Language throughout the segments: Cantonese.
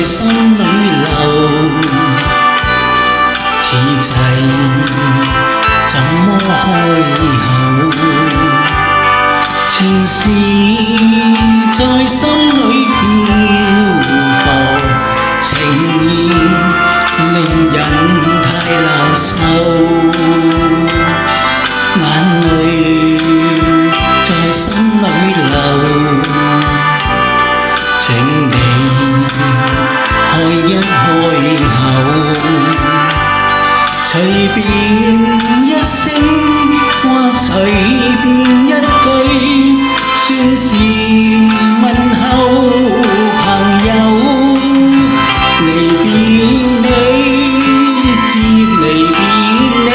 心里留，似齐怎麼開口？情是在心裏漂浮，情意令人太難受，眼淚在心裏流，請你開一開口，隨便一聲或隨便一句，算是問候朋友。離別你，接離別你，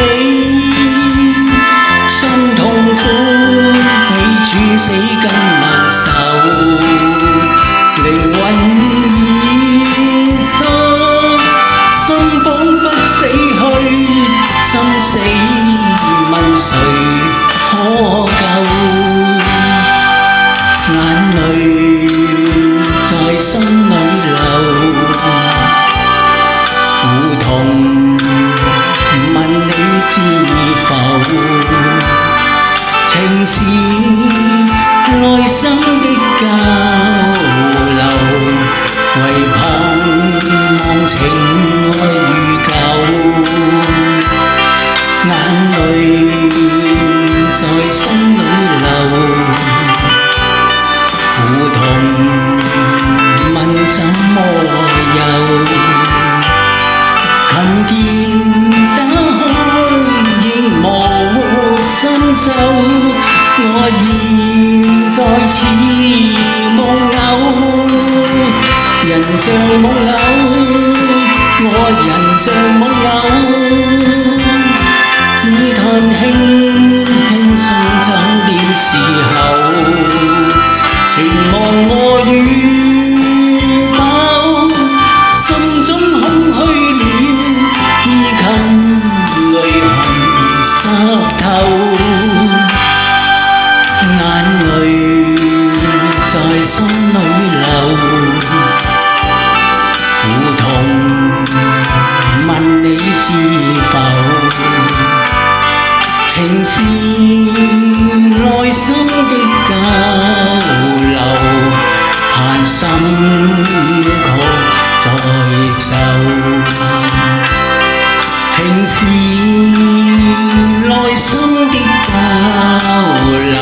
心痛苦比處死更難受，靈魂已失，心彷彿死去，心死問誰可救？眼淚在心裏流，苦痛問你知否？情是內心的交流，唯盼望情愛如舊，眼淚在心裏流，苦痛問怎麼有？琴鍵打開亦模糊心奏，我現在似夢偶，人像夢偶，我人像夢偶，只嘆輕輕送走了時候，全忘我與貓，心中空虛了，衣襟淚痕濕透，眼淚在心裏流，苦痛問你是否？情是內心的交流，盼心曲再奏。情是內心的交流，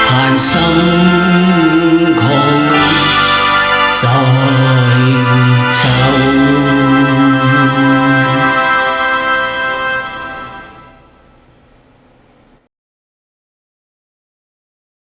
盼心曲再奏。